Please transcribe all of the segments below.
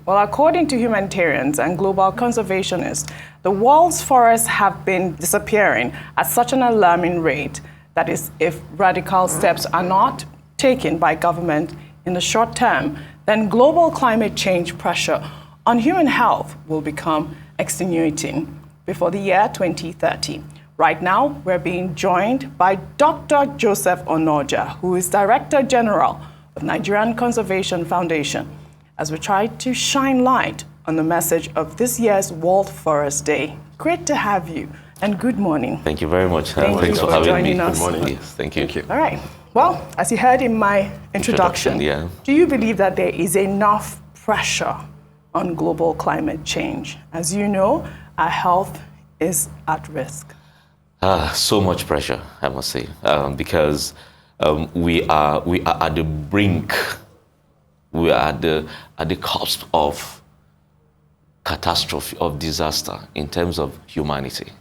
Well, according to humanitarians and global conservationists, the world's forests have been disappearing at such an alarming rate that is, if radical steps are not taken by government in the short term, then global climate change pressure on human health will become extenuating before the year 2030. Right now, we're being joined by Dr. Joseph Onoja, who is Director General of Nigerian Conservation Foundation, as we try to shine light on the message of this year's World Forest Day. Great to have you, and good morning. Thank you very much. Thanks for having me. Good morning. Yes, thank you. All right. Well, as you heard in my introduction, yeah. Do you believe that there is enough pressure on global climate change? As you know, our health is at risk. So much pressure, I must say, because we are at the brink. We are at the cusp of catastrophe, of disaster in terms of humanity.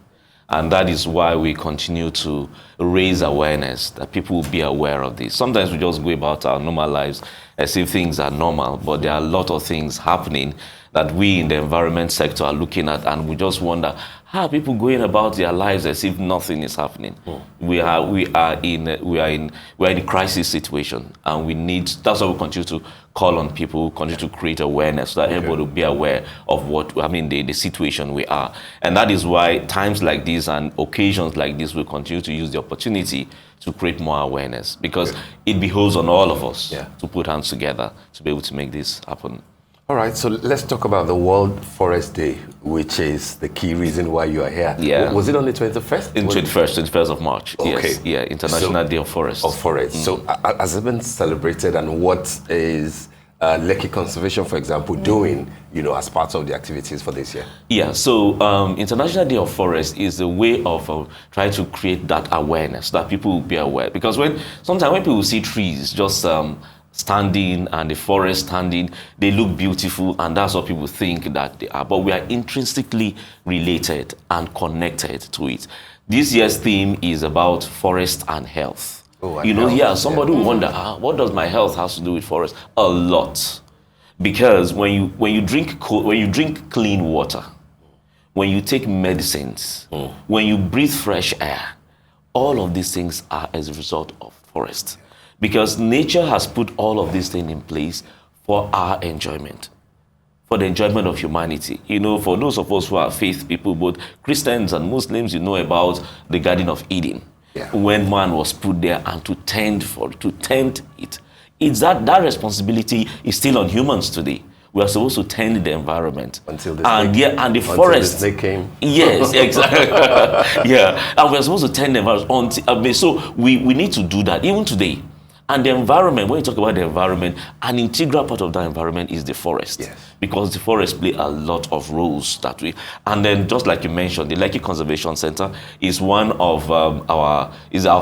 And that is why we continue to raise awareness, that people will be aware of this. Sometimes we just go about our normal lives as if things are normal, but there are a lot of things happening that we in the environment sector are looking at, and we just wonder, how are people going about their lives as if nothing is happening? We are in a crisis situation, and that's why we continue to call on people, continue to create awareness so that everybody will be aware of the situation we are. And that is why times like this and occasions like this will continue to use the opportunity to create more awareness, because it behoves on all of us to put hands together to be able to make this happen. All right, so let's talk about the World Forest Day, which is the key reason why you are here. Yeah. Was it on the 21st? 21st of March. Okay. Yes. Yeah, International Day of Forest. Of Forest. So has it been celebrated, and what is Lekki Conservation, for example, doing, as part of the activities for this year? Yeah, so International Day of Forest is a way of trying to create that awareness, that people will be aware. Because sometimes when people see trees just standing and the forest standing, they look beautiful, and that's what people think that they are. But we are intrinsically related and connected to it. This year's theme is about forest and health. Somebody will wonder, what does my health have to do with forest? A lot. Because when you drink clean water, when you take medicines, when you breathe fresh air, all of these things are as a result of forest. Because nature has put all of these things in place for our enjoyment, for the enjoyment of humanity. For those of us who are faith people, both Christians and Muslims, about the Garden of Eden, when man was put there and to tend it. It's that responsibility is still on humans today. We are supposed to tend the environment. Until the snake came. Yes, exactly. And we are supposed to tend the environment. So we need to do that, even today. And the environment, when you talk about the environment, an integral part of that environment is the forest. Yes. Because the forest play a lot of roles that way. And then, just like you mentioned, the Lekki Conservation Center is one of our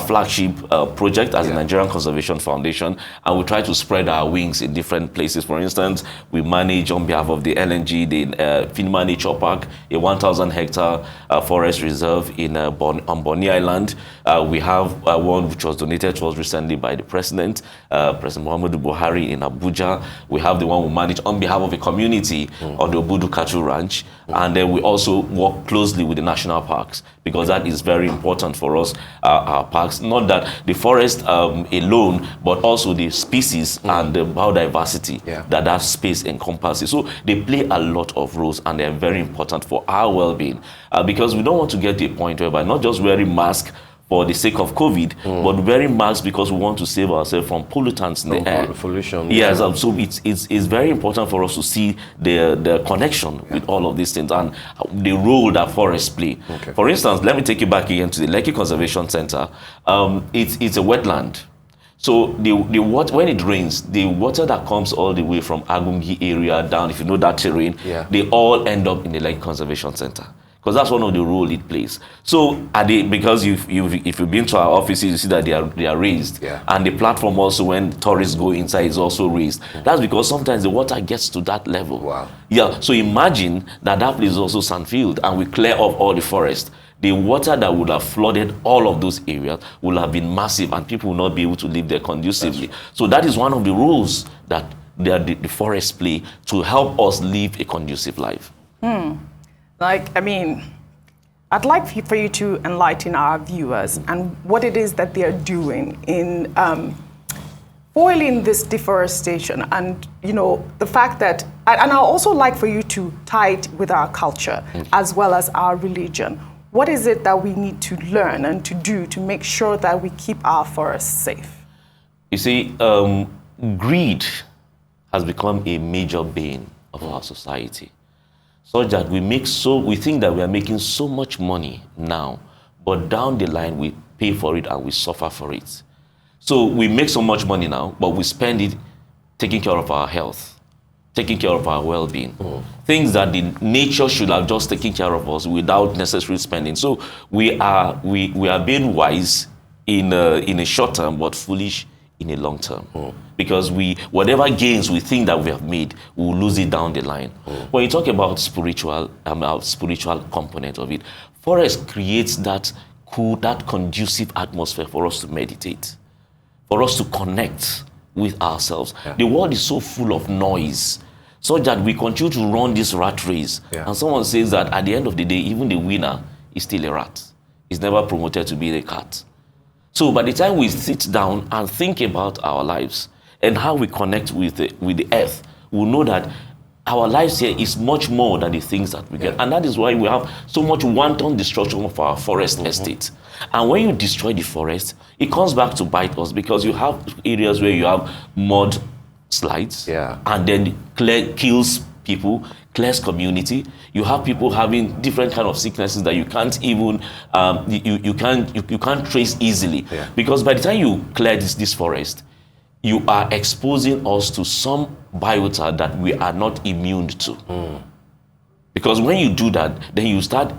flagship project as the Nigerian Conservation Foundation, and we try to spread our wings in different places. For instance, we manage on behalf of the LNG, the Finma Nature Park, a 1,000-hectare forest reserve on Bonny Island. We have one which was donated to us recently by the President Muhammadu Buhari in Abuja. We have the one we manage on behalf of a community on the Obudu Cattle Ranch. And then we also work closely with the national parks, because that is very important for us, our parks. Not that the forest alone, but also the species and the biodiversity that space encompasses. So they play a lot of roles, and they're very important for our well-being, because we don't want to get to a point whereby not just wearing masks for the sake of COVID, but wearing masks because we want to save ourselves from pollutants in the air. Pollution. Yes, so it's very important for us to see the connection with all of these things and the role that forests play. Okay. For instance, let me take you back again to the Lekki Conservation Center. It's a wetland. So when it rains, the water that comes all the way from Agungi area down, if you know that terrain, they all end up in the Lekki Conservation Center. Because that's one of the role it plays. So because if you've been to our offices, you see that they are raised, and the platform also, when tourists go inside, is also raised. That's because sometimes the water gets to that level. Wow. Yeah. So imagine that place is also sandfield, and we clear off all the forest. The water that would have flooded all of those areas will have been massive, and people will not be able to live there conducively. So that is one of the rules that the forests play to help us live a conducive life? I'd like for you to enlighten our viewers and what it is that they are doing in foiling this deforestation, and the fact that, and I'd also like for you to tie it with our culture as well as our religion. What is it that we need to learn and to do to make sure that we keep our forests safe? You see, greed has become a major bane of our society, such that we think that we are making so much money now, but down the line we pay for it and we suffer for it. So we make so much money now, but we spend it taking care of our health, taking care of our well-being. Things that the nature should have just taken care of us without necessary spending. So we are being wise in a short term, but foolish in a long term. Because whatever gains we think that we have made, we will lose it down the line. When you talk about spiritual component of it, forest creates that cool, that conducive atmosphere for us to meditate, for us to connect with ourselves. Yeah. The world is so full of noise, so that we continue to run this rat race. Yeah. And someone says that at the end of the day, even the winner is still a rat. He's never promoted to be a cat. So by the time we sit down and think about our lives and how we connect with the earth, we'll know that our lives here is much more than the things that we get. And that is why we have so much wanton destruction of our forest estate. And when you destroy the forest, it comes back to bite us, because you have areas where you have mud slides, and then kills people, clears community. You have people having different kind of sicknesses that you can't even you can't trace easily, because by the time you clear this forest, you are exposing us to some biota that we are not immune to. Because when you do that, then you start,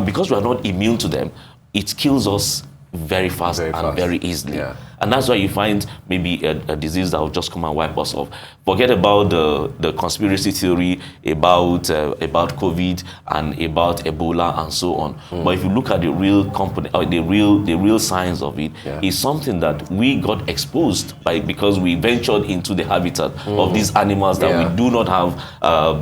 because we are not immune to them, it kills us very fast and very easily. Yeah. And that's why you find maybe a disease that will just come and wipe us off. Forget about the conspiracy theory about COVID and about Ebola and so on. But if you look at the real component, the real science of it, is something that we got exposed by, because we ventured into the habitat of these animals that we do not have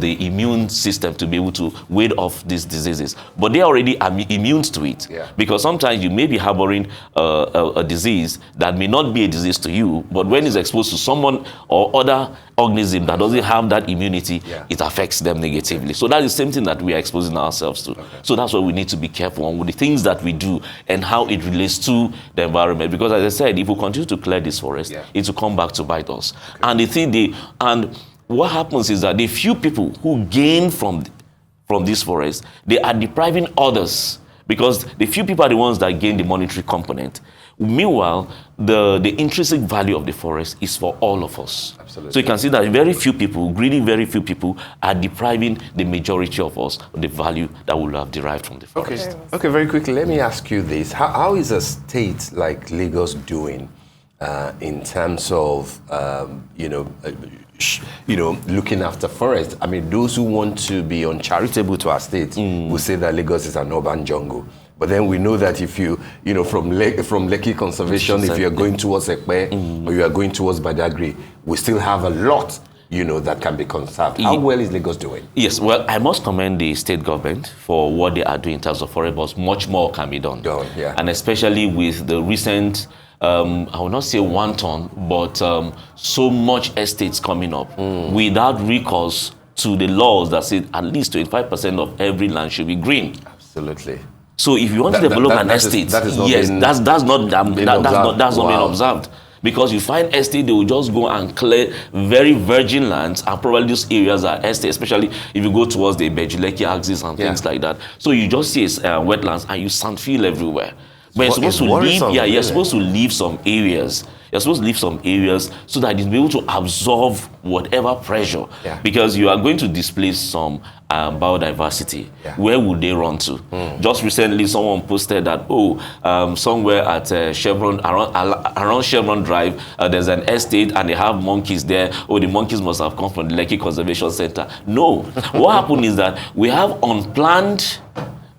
the immune system to be able to ward off these diseases. But they are already immune to it, because sometimes you may be harboring a disease that may not be a disease to you, but when it's exposed to someone or other organism that doesn't have that immunity, it affects them negatively. So that's the same thing that we are exposing ourselves to. So that's why we need to be careful on with the things that we do and how it relates to the environment. Because as I said, if we continue to clear this forest, it will come back to bite us. And and what happens is that the few people who gain from this forest, they are depriving others, because the few people are the ones that gain the monetary component. Meanwhile, the intrinsic value of the forest is for all of us. Absolutely. So you can see that very few people, very few people, are depriving the majority of us of the value that we will have derived from the forest. Okay, very quickly, let me ask you this. How is a state like Lagos doing in terms of, looking after forests? I mean, those who want to be uncharitable to our state will say that Lagos is an urban jungle. But then we know that if from Lekki Conservation, if you're going towards Ekpe or you are going towards Badagry, we still have a lot, that can be conserved. How well is Lagos doing? Yes, well, I must commend the state government for what they are doing in terms of forest, but much more can be done. And especially with the recent, I will not say wanton, but so much estates coming up without recourse to the laws that say at least 25% of every land should be green. Absolutely. So if you want to develop an estate, that's not being observed. Because you find estate, they will just go and clear very virgin lands, and probably those areas are estate, especially if you go towards the Bejuleki axis and things like that. So you just see wetlands and you sandfill everywhere. But you're supposed to leave, you're supposed to leave some areas. You're supposed to leave some areas so that it's able to absorb whatever pressure. Because you are going to displace some biodiversity. Where would they run to? Just recently, someone posted that, somewhere at Chevron, around Chevron Drive, there's an estate and they have monkeys there. The monkeys must have come from the Lekki Conservation Center. No. What happened is that we have unplanned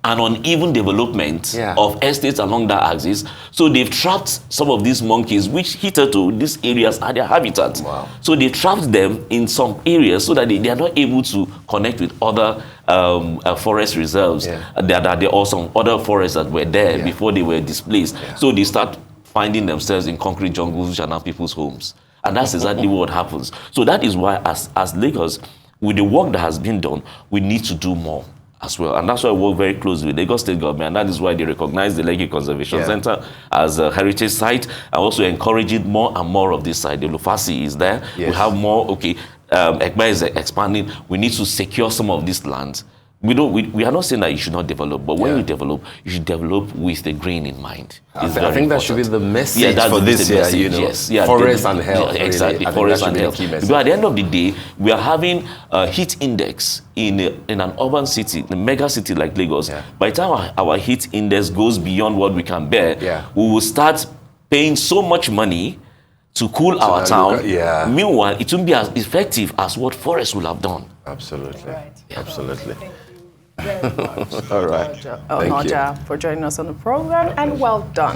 and uneven development of estates along that axis. So they've trapped some of these monkeys, which hitherto these areas are their habitats. Wow. So they trapped them in some areas so that they are not able to connect with other forest reserves. There are also other forests that were there before they were displaced. So they start finding themselves in concrete jungles, which are now people's homes. And that's exactly what happens. So that is why, as Lagos, with the work that has been done, we need to do more as well. And that's why I work very closely with Lagos State government. And that is why they recognize the Lekki Conservation Center as a heritage site, and also encouraging more and more of this site. The Lufasi is there. We have more, Ekba is expanding. We need to secure some of these lands. We are not saying that you should not develop, but when you should develop with the grain in mind. I think that should be the message that's for this year, you know. Yes. Forest and health. Yeah, exactly, really. forest and health. Because at the end of the day, we are having a heat index in an urban city, a mega city like Lagos. By the time our heat index goes beyond what we can bear, we will start paying so much money to cool our town. Meanwhile, it won't be as effective as what forests will have done. Absolutely. Right. Absolutely. Very much. All right. Onoja, for joining us on the program, and well done.